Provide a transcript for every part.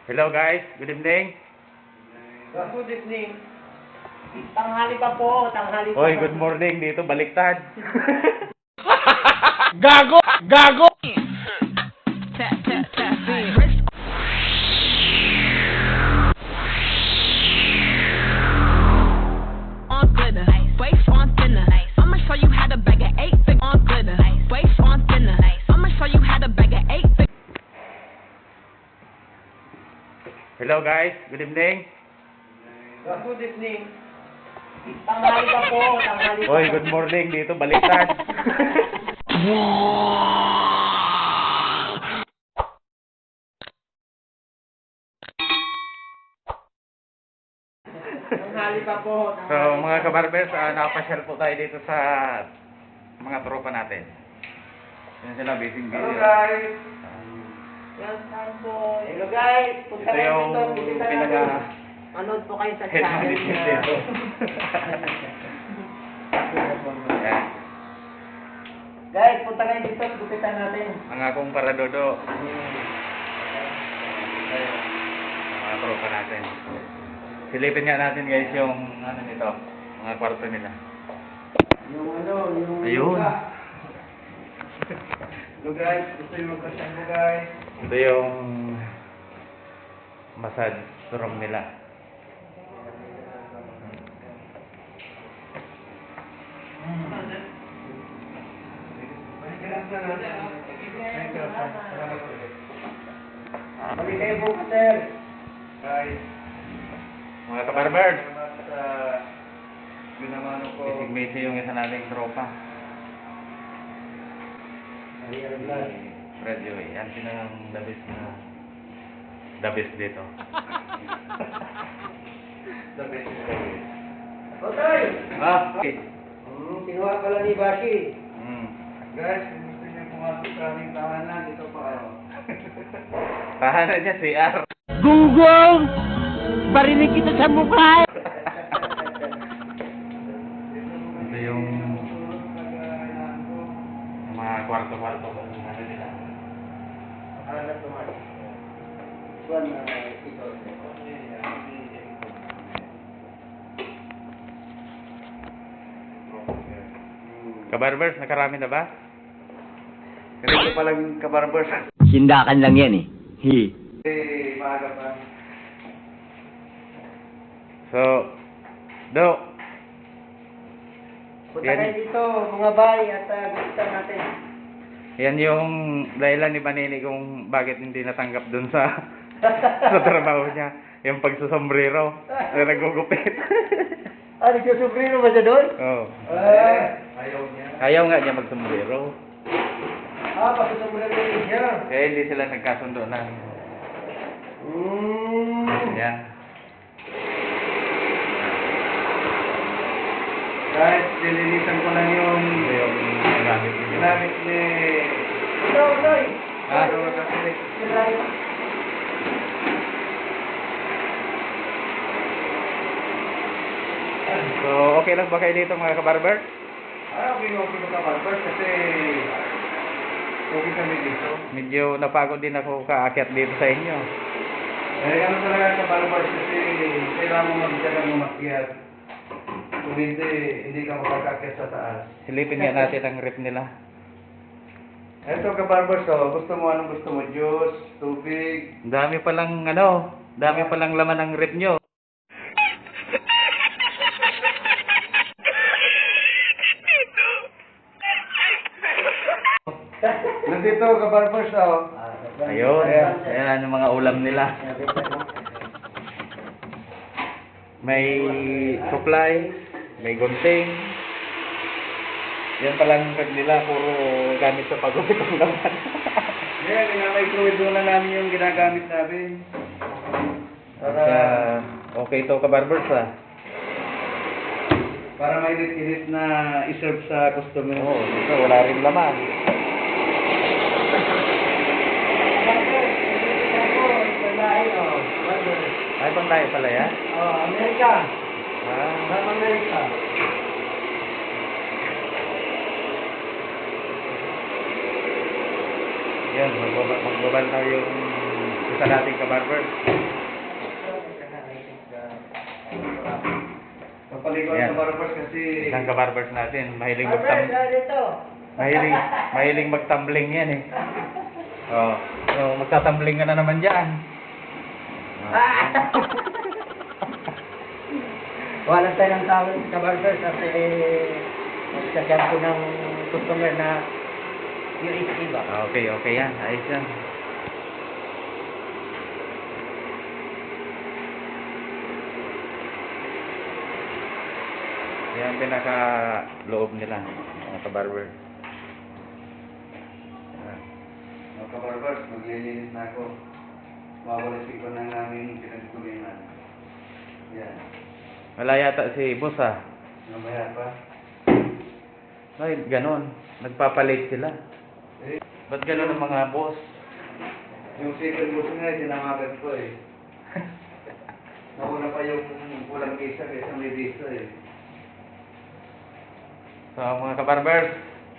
Hello guys, good evening. Good evening. Tanghali pa po, tanghali pa. Hoy, good morning dito, baliktad. Gago! Gago! On glitter, waist on thinner. I'ma show you how to bag an 8 on glitter, waist on thinner. I'ma show you how to bag an 8. Hello guys, good evening. Good evening. Tanghali pa po, tanghali pa. Hoy, good morning dito, baliktad. Tanghali pa po. So mga kabarbers, nakapasyal po tayo dito sa mga tropa natin. Yan sila, busy video. Hello guys. Yan tayo po. Hello guys. Punta Ito kayo yung dito. Bisita pinaka natin. Manood po kayo sa head channel management niya. dito. Yan. Guys, punta kayo dito. Bisita natin. Ang akong paradodo. Mga tropa natin. Silipin nga natin guys yung ano nito, mga kwarto nila. Yung ano, yung... Ayun. Hello guys, gusto yung magkasyan mo guys. Ito yung massage room nila. Balik kayo po, sir. Guys, mga kabarbers, Ginamano ko. isig-misi yung isa nating tropa. Fred Joey, yan sinang dabis na dabis dito. Dabis. Okay. Okay. Kinuha pala ni Bashi. Guys, kung gusto niyo pumasok sa aming tahanan, ito pa kayo. Tahanan niya CR. Gunggong! Barinig kita sa mukha! Ito yung mga kwarto-kwarto ko ano nila. Alat naman. One, ito. Kabarbers, nakarami na ba? Kasi pa lang kabarbers. Sindakan lang yan eh. Hi. Maaga pa. So, Do. Punta Yan. kayo dito, mga bay, at gusto natin. Yan yung dahilan ni Manini kung bakit hindi natanggap dun sa sa trabaho niya. Yung pagsusombrero na nagugupit. Nagsusubrino ba siya doon? Oo. Ayaw niya. Ayaw nga niya magsombrero. Pagsusubrino niya. Kaya hindi sila nagkasundo na. Yan. Guys, nilinisan ko lang yung Ito yung gamit niya. ginamit ni... Ito, Noy! Ah. So, okay lang ba kayo dito mga kabarber? Okay ka Barbers kasi okay kami dito. Medyo napagod din ako kaakyat dito sa inyo. Ano talaga ka Barbers kasi kailangan mo magdala mo makyat. Kung hindi ka makakakyat sa taas. Silipin nga natin ang rep nila. Eto ka Barbers, gusto mo anong gusto mo? Juice, tubig. Dami palang dami palang laman ng rep nyo. Nandito ka Barbers, Ayun, ayan ang mga ulam nila. May supply, may gunting. Yan palang rep nila, puro gamit sa pagupit ang laman. Yan, ina-microwave na namin yung ginagamit namin. Okay to kabarbers Para mainit-init na iserve sa customer. Oo, dito wala rin laman. Ay, bang tayo pala yan? Amerika. Ah, Sa Amerika. yan, magbabal na yung Isa nating kabarber. Kapalikot Yan. sa barbers kasi... Isang kabarbers natin, mahiling Albert, dito. mahiling magtumbling yan eh. Oh, so magtatumbling ka na naman diyan. Wala tayong tawag sa barber kasi magsasyad ko ng customer na UHC ba? Okay, okay yan. Ayos yan. Yan ang pinaka loob nila, mga kabarber. Yan. Mga kabarbers, maglilinis na ako. Mawalisin ko ng aming pinagkulinan. Yan. Wala yata si boss ah. Mamaya pa. Ay, ganon. Nagpapalit sila. Eh, Ba't ganon ang mga boss? yung secret boss nga, tinamagan ko eh. Nauna pa yung kulang kisa kaysa may visa eh. So mga kabarbers,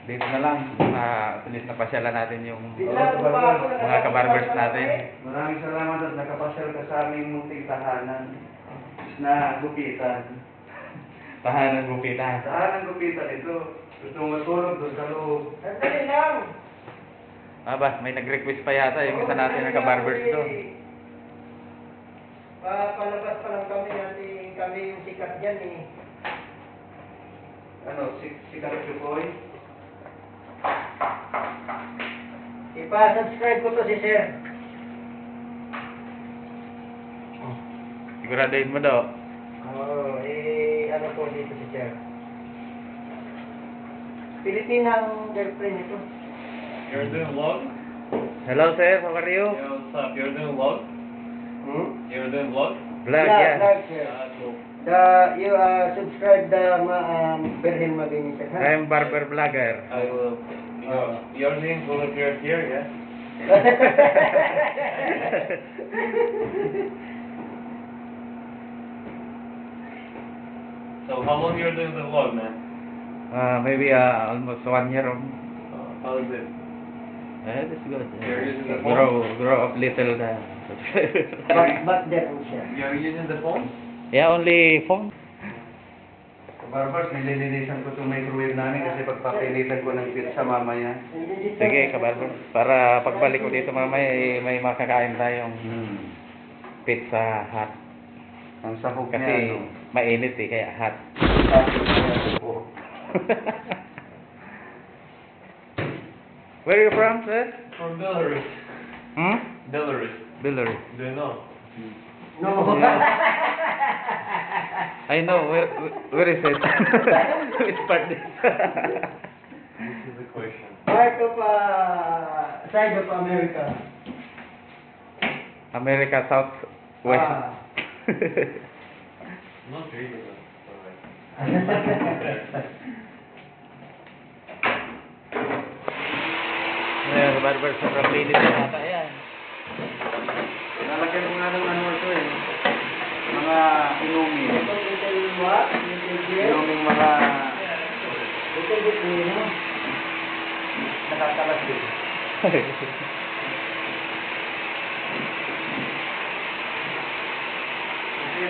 dito na lang. At least napasyalan natin yung mga kabarbers natin. Maraming salamat at nakapasyal ka sa aming munting tahanan na gupitan. Tahanan gupitan. Tahanan gupitan ito. Gusto mong matulog doon sa loob. Sandali lang. Aba, may nag-request pa yata yung isa natin na kabarbers doon. Palabas pa lang kami yung sikat dyan eh. Ano, sikat Chukoy? Ipa-subscribe ko to si Sir. Siguraduhin mo daw. Oo, ano po dito si Sir. Pilipinang girlfriend ito. You're doing vlog? Hello sir, how are you? Yeah, what's up? You're doing vlog? Hmm? You're doing vlog? Vlog, Yeah, yeah. vlog, sir. Cool. You subscribe the Berhin Mabinisan, ha? I'm barber vlogger. I will. Your name will appear here, yeah? So how long you're doing the vlog, man? Maybe almost 1 year. How is it? That's good. You're using the phone? Grow up little. But there siya. You're using the phone? Yeah, only phone. Kabarbers, nililinisan ko itong microwave namin kasi pagpapilitan ko ng pizza mamaya. Sige, kabarber. Para pagbalik ko dito mamaya, may makakain tayong pizza hot. Ang sahog Kasi niya, ano? mainit eh, kaya hot. Where are you from, sir? From Belarus. Hmm? Belarus. Belarus. Do you know? No. I know. Where is it? Which part is This is the question. Part of, side of America. America, South, West. Ah. Not really, but alright. Ayan, barber, sobrang linis na nata. Ayan. Lalagyan ko nga ng ano ito eh. Mga inumin. Inuming mga nakakalas din. Kasi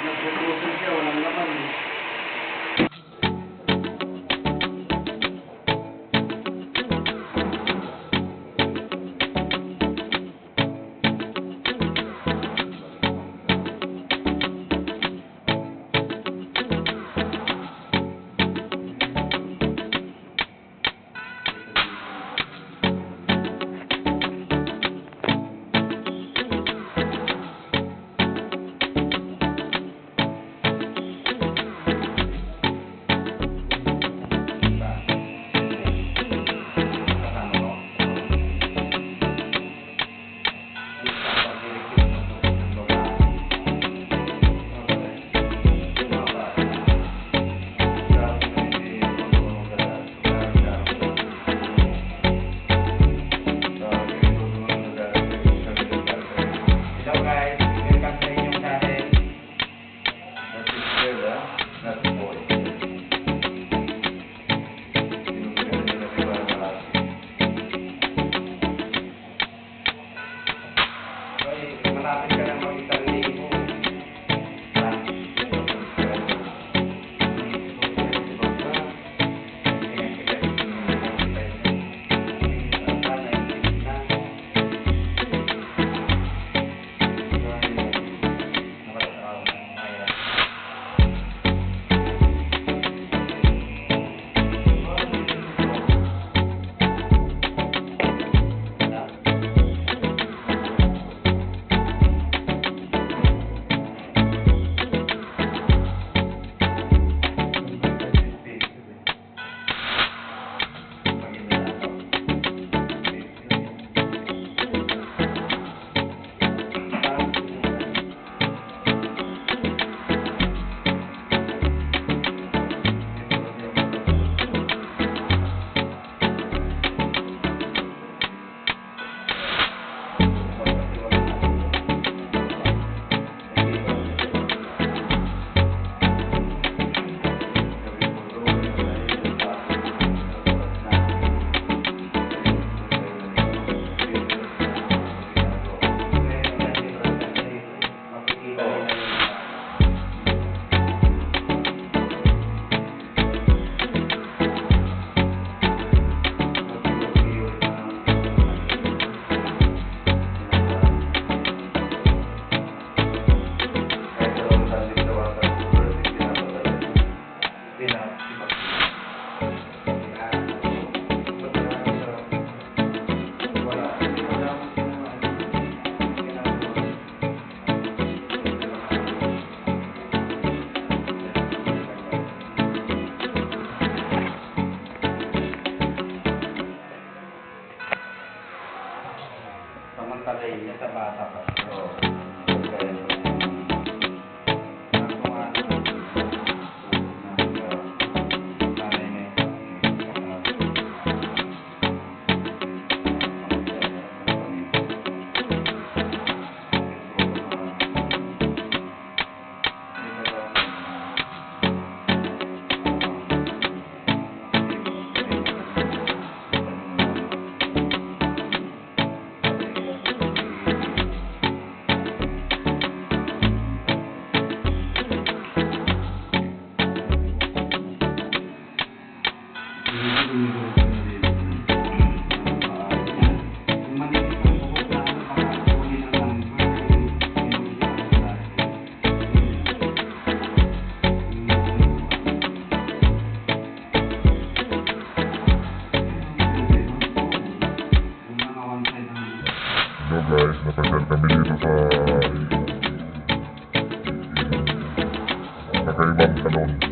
nagpupusin siya, walang laman eh. samantalay niya sa bata pa. So guys, napadyan kami dito sa kakaibang salon.